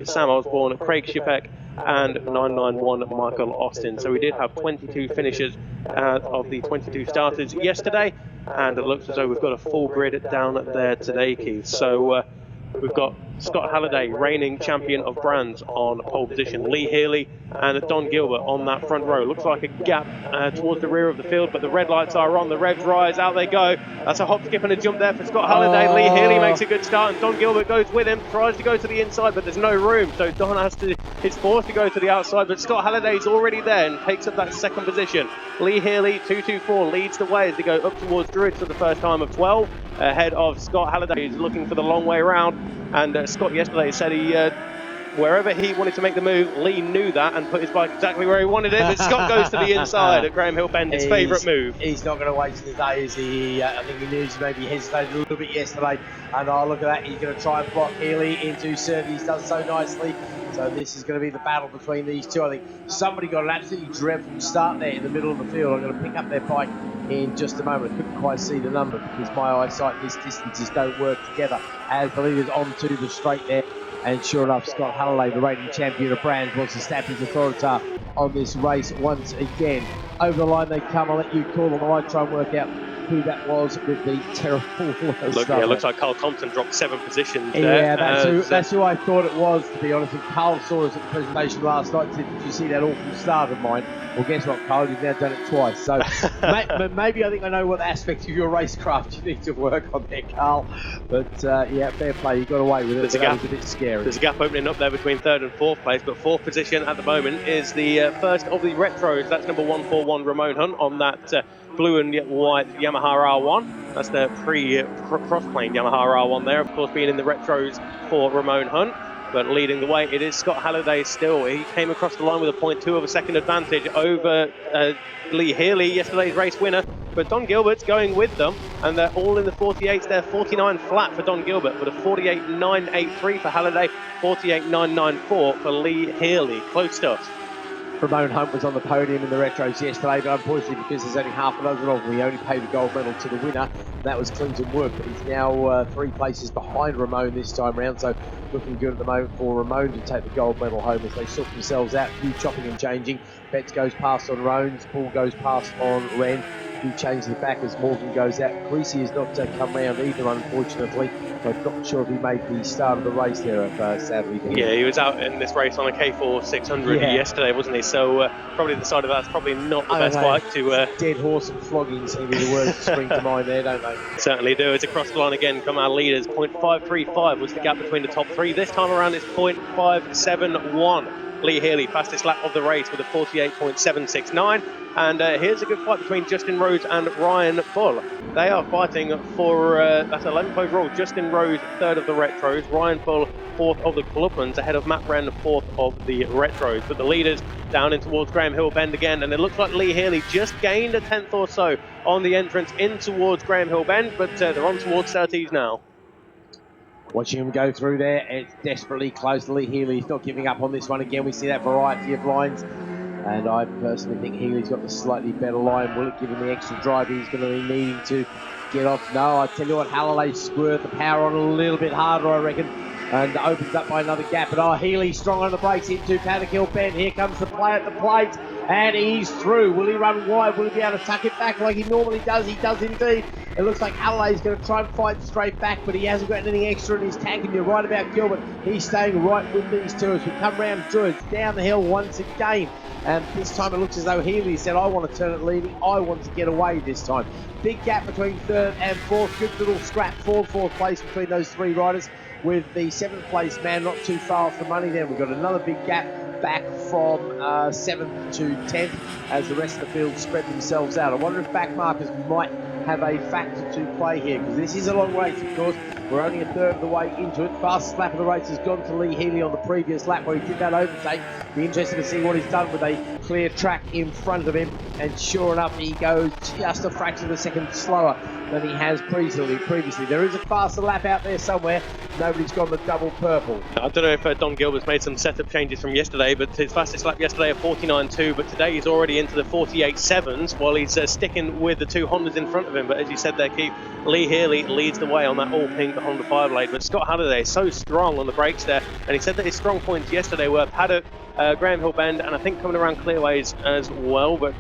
Sam Osborne, Craig Shipek, and 991 Michael Austin. So we did have 22 finishers out of the 22 starters yesterday, and it looks as though we've got a full grid down there today, Keith. So we've got Scott Halliday, reigning champion of brands, on pole position. Lee Healy and Don Gilbert on that front row. Looks like a gap towards the rear of the field, but the red lights are on. The revs rise. Out they go. That's a hop, skip and a jump there for Scott Halliday. Lee Healy makes a good start, and Don Gilbert goes with him. Tries to go to the inside, but there's no room. So Don is forced to go to the outside, but Scott Halliday's already there and takes up that second position. Lee Healy, 224, leads the way as they go up towards Druids for the first time of 12. Ahead of Scott Halliday, who's looking for the long way round. And Scott yesterday said wherever he wanted to make the move, Lee knew that and put his bike exactly where he wanted it. But Scott goes to the inside at Graham Hill Bend, his favourite move. He's not going to wait today, is he? I think he knew maybe hesitated a little bit yesterday. And look at that, he's going to try and block Healy into service. He's done so nicely. So this is going to be the battle between these two. I think somebody got an absolutely dreadful start there in the middle of the field. I'm going to pick up their bike in just a moment. I couldn't quite see the number because my eyesight, these distances don't work together. As the leader's onto the straight there. And sure enough, Scott Halliday, the reigning champion of brands, wants to stamp his authority on this race once again. Over the line they come. I'll let you call on the line, try and work out who that was with the terrible look. Yeah, it looks like Carl Compton dropped 7 positions there. Yeah, that's who I thought it was, to be honest. And Carl saw us at the presentation last night and said, "Did you see that awful start of mine?" Well, guess what, Carl? You've now done it twice. So maybe I think I know what aspect of your racecraft you need to work on there, Carl. But yeah, fair play. You got away with it. That was a bit scary. There's a gap opening up there between 3rd and 4th place, but 4th position at the moment is the first of the retros. That's number 141, Ramon Hunt, on that blue and white Yamaha R1. That's the cross-plane Yamaha R1 there, of course, being in the retros for Ramon Hunt. But leading the way, it is Scott Halliday still. He came across the line with a 0.2 of a second advantage over Lee Healy, yesterday's race winner. But Don Gilbert's going with them, and they're all in the 48s. They're 49 flat for Don Gilbert, but a 48.983 for Halliday, 48.994 for Lee Healy. Close stuff. Ramon Hunt was on the podium in the retros yesterday, but unfortunately, because there's only half a dozen of them, we only paid the gold medal to the winner. That was Clinton Wood, but he's now 3 places behind Ramon this time round, so looking good at the moment for Ramon to take the gold medal home as they sort themselves out. A few chopping and changing. Betts goes past on Roans, Paul goes past on Wren. He changes the back as Morgan goes out. Creasy has not come round either, unfortunately. I'm not sure if he made the start of the race there, sadly. Yeah, he was out in this race on a K4 600 yesterday, wasn't he? So probably the side of that's probably not the best bike to... Dead horse and flogging seem to be the words that spring to mind there, don't they? Certainly do. It's across the line again from our leaders. 0.535 was the gap between the top 3. This time around it's 0.571. Lee Healy, fastest lap of the race with a 48.769. And here's a good fight between Justin Rhodes and Ryan Bull. They are fighting for, that's 11th overall. Justin Rhodes, 3rd of the retros. Ryan Bull, 4th of the Clubmans, ahead of Matt Wren, 4th of the retros. But the leaders down in towards Graham Hill Bend again. And it looks like Lee Healy just gained a 10th or so on the entrance in towards Graham Hill Bend. But they're on towards Surtees now. Watching him go through there, it's desperately close to Lee Healy. He's not giving up on this one again. We see that variety of lines. And I personally think Healy's got the slightly better line. Will it give him the extra drive he's going to be needing to get off? No, I tell you what, Halliday squirt the power on a little bit harder, I reckon. And opens up by another gap. And Healy strong on the brakes into Paddock Hill Bend. Here comes the play at the plate. And he's through. Will he run wide? Will he be able to tuck it back like he normally does? He does indeed. It looks like Halliday's going to try and fight straight back, but he hasn't got anything extra in his tank. And you're right about Gilbert. He's staying right with these two as we come round Druids, down the hill once again. And this time it looks as though Healy said, I want to turn it leading. I want to get away this time. Big gap between 3rd and 4th. Good little scrap for 4th place between those 3 riders, with the 7th place man not too far off the money there. We've got another big gap back from 7th to 10th as the rest of the field spread themselves out. I wonder if back markers might have a factor to play here, because this is a long race, of course. We're only a 3rd of the way into it. Fastest lap of the race has gone to Lee Healy on the previous lap where he did that overtake. Be interested to see what he's done with a clear track in front of him. And sure enough, he goes just a fraction of a second slower than he has previously. There is a faster lap out there somewhere. nobody's gone the double purple. I don't know if Don Gilbert's made some setup changes from yesterday, but his fastest lap yesterday of 49.2, but today he's already into the 48.7s while he's sticking with the two Hondas in front of him. But as you said there, Keith, Lee Healy leads the way on that all-pink Honda 5-blade, but Scott Halliday is so strong on the brakes there, and he said that his strong points yesterday were Paddock, Graham Hill Bend, and I think coming around clearways as well, but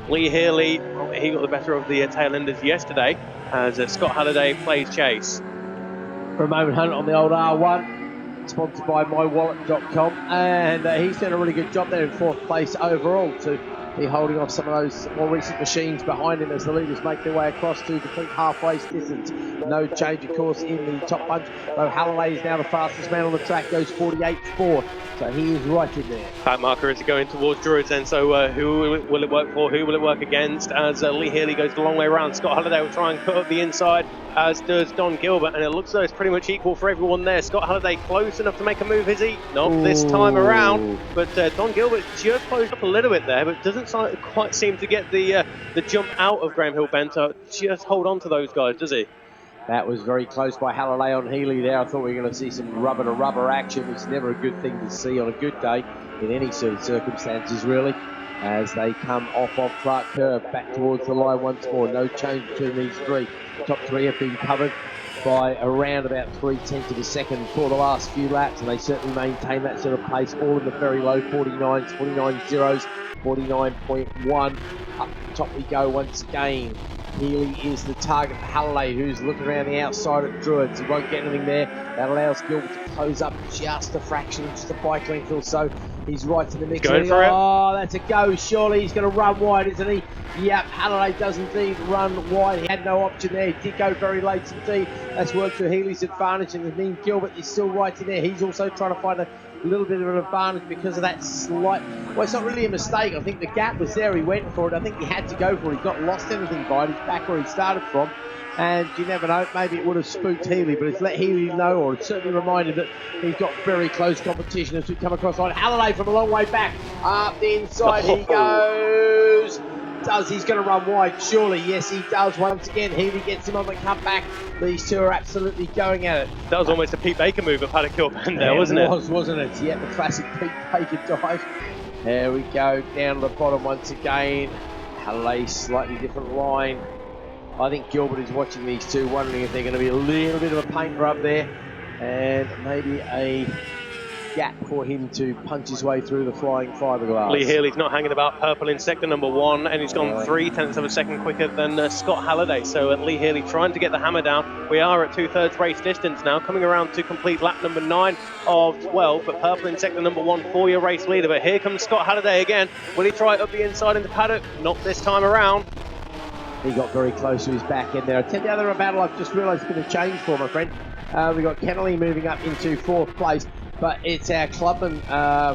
Lee Healy, well, he got the better of the tail enders yesterday as Scott Halliday plays chase. Ramon Hunt on the old R1, sponsored by mywallet.com, and he's done a really good job there in 4th place overall to be holding off some of those more recent machines behind him as the leaders make their way across to complete halfway distance. No change, of course, in the top bunch, though Halliday is now the fastest man on the track, goes 48.4, so he is right in there. Pack marker is going towards Druids then, so who will it work for, who will it work against, as Lee Healy goes the long way around. Scott Halliday will try and cut up the inside, as does Don Gilbert, and it looks though it's pretty much equal for everyone there. Scott Halliday close enough to make a move, is he? Not this time around, but Don Gilbert just closed up a little bit there, but doesn't quite seem to get the jump out of Graham Hill Bent to just hold on to those guys, does he? That was very close by Halliday on Healy there. I thought we were going to see some rubber-to-rubber action. It's never a good thing to see on a good day in any sort of circumstances, really, as they come off of Clark Curve back towards the line once more. No change between these three. The top three have been covered by around about 3/10 of a second for the last few laps, and they certainly maintain that sort of pace, all in the very low 49s, 49.0s, 49.1. Up the top we go once again. Healy is the target for Halliday, who's looking around the outside at Druids. He won't get anything there. That allows Gilbert to close up just a fraction, just a bike length or so. He's right in the mix. Going for it. Oh, that's a go. Surely he's going to run wide, isn't he? Yep, Halliday does indeed run wide. He had no option there. He did go very late indeed. That's worked to Healy's advantage, and then Gilbert is still right in there. He's also trying to find a little bit of an advantage because of that slight, well, it's not really a mistake. I think the gap was there. He went for it. I think he had to go for it. He got lost anything by it. He's back where he started from. And you never know, maybe it would have spooked Healy, but it's let Healy know, or it's certainly reminded that he's got very close competition as we come across line. Halliday from a long way back, up the inside he goes. He's going to run wide, surely. Yes, he does once again. Healy gets him on the comeback. These two are absolutely going at it. That was almost a Pete Baker move of Paddock Hill Bend there, wasn't it? Wasn't it? Yeah, the classic Pete Baker dive. There we go, down to the bottom once again. Halliday, slightly different line. I think Gilbert is watching these two, wondering if they're going to be a little bit of a paint rub there, and maybe a gap for him to punch his way through the flying fiberglass. Lee Healy's not hanging about purple in sector number 1, and he's gone 0.3 of a second quicker than Scott Halliday. So Lee Healy trying to get the hammer down. We are at 2/3 race distance now, coming around to complete lap number 9 of 12, but purple in sector number 1 for your race leader. But here comes Scott Halliday again. Will he try it up the inside into Paddock? Not this time around. He got very close to his back end there. I tell you, the other battle I've just realised has been a change for my friend. We've got Kennelly moving up into 4th place, but it's our clubman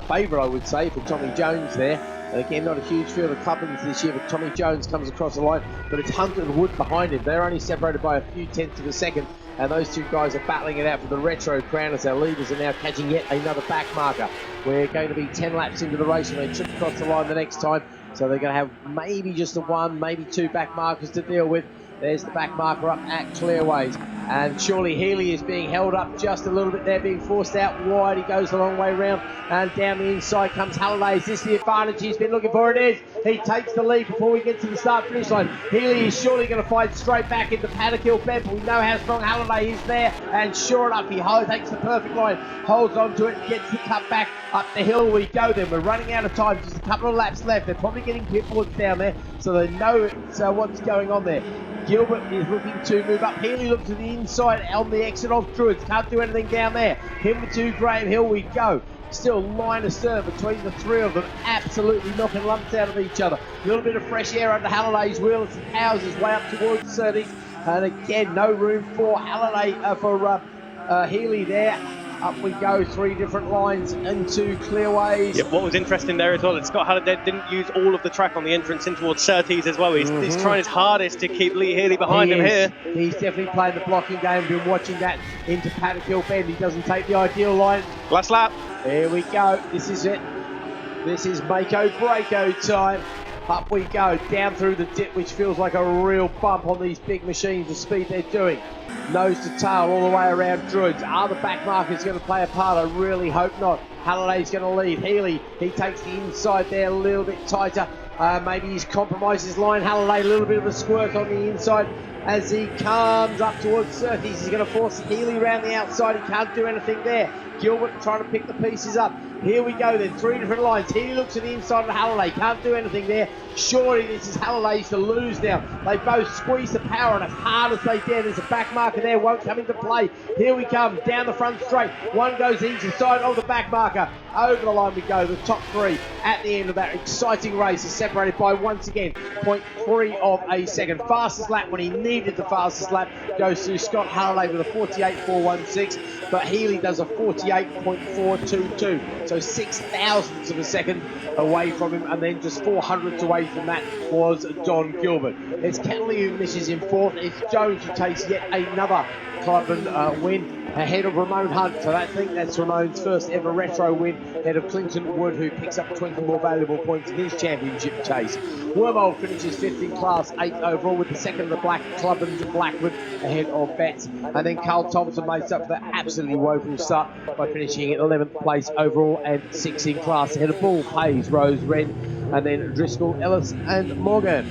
favourite, I would say, for Tommy Jones there. And again, not a huge field of clubmans this year, but Tommy Jones comes across the line, but it's Hunt and Wood behind him. They're only separated by a few tenths of a second, and those two guys are battling it out for the retro crown as our leaders are now catching yet another back marker. We're going to be 10 laps into the race, and they trip across the line the next time. So they're going to have maybe just the one, maybe two back markers to deal with. There's the back marker up at Clearways. And surely Healy is being held up just a little bit there, being forced out wide. He goes the long way round, and down the inside comes Halliday. Is this the advantage he's been looking for? It is. He takes the lead before we get to the start-finish line. Healy is surely going to fight straight back into Paddock Hill Bend, but we know how strong Halliday is there. And sure enough, he takes the perfect line, holds on to it, and gets the cut back. Up the hill we go then. We're running out of time. Just a couple of laps left. They're probably getting pit boards down there, so they know what's going on there. Gilbert is looking to move up. Healy looks to the inside on the exit off Druids. Can't do anything down there. Him to Graham Hill we go. Still line astern between the three of them. Absolutely knocking lumps out of each other. A little bit of fresh air under Halliday's wheel as he powers his way up towards 30. And again, no room for Healy there. Up we go, 3 different lines into Clearways. Yep, what was interesting there as well is Scott Halliday didn't use all of the track on the entrance in towards Surtees as well. He's trying his hardest to keep Lee Healy behind him here. He's definitely playing the blocking game. Been watching that into Paddock Hill Bend. He doesn't take the ideal line. Last lap. Here we go. This is it. This is make-o, break-o time. Up we go, down through the dip, which feels like a real bump on these big machines, the speed they're doing. Nose to tail all the way around Druids. Are the back markers going to play a part? I really hope not. Halliday's going to lead. Healy, he takes the inside there a little bit tighter. Maybe he's compromised his line. Halliday, a little bit of a squirt on the inside as he comes up towards Surtees. He's going to force Healy around the outside. He can't do anything there. Gilbert trying to pick the pieces up. Here we go then, 3 different lines. Healy looks at the inside of Halliday, can't do anything there. Surely this is Halliday's to lose now. They both squeeze the power and as hard as they dare. There's a back marker there, won't come into play. Here we come, down the front straight. One goes each side of the back marker. Over the line we go, the top 3 at the end of that exciting race is separated by, once again, 0.3 of a second. Fastest lap when he needed the fastest lap goes to Scott Halliday with a 48.416, but Healy does a 48.422. So 6,000ths of a second away from him, and then just 400ths away from that was Don Gilbert. It's Kentley who misses in 4th. It's Jones who takes yet another Clubman win ahead of Ramon Hunt. So I think that's Ramon's first ever retro win ahead of Clinton Wood, who picks up 20 more valuable points in his championship chase. Wormhole finishes 5th in class, 8th overall, with the second of the Black Clubman to Blackwood ahead of Betts. And then Carl Thompson makes up for that absolutely woeful start by finishing in 11th place overall and 6th in class ahead of Bull, Hayes, Rose, Red, and then Driscoll, Ellis and Morgan.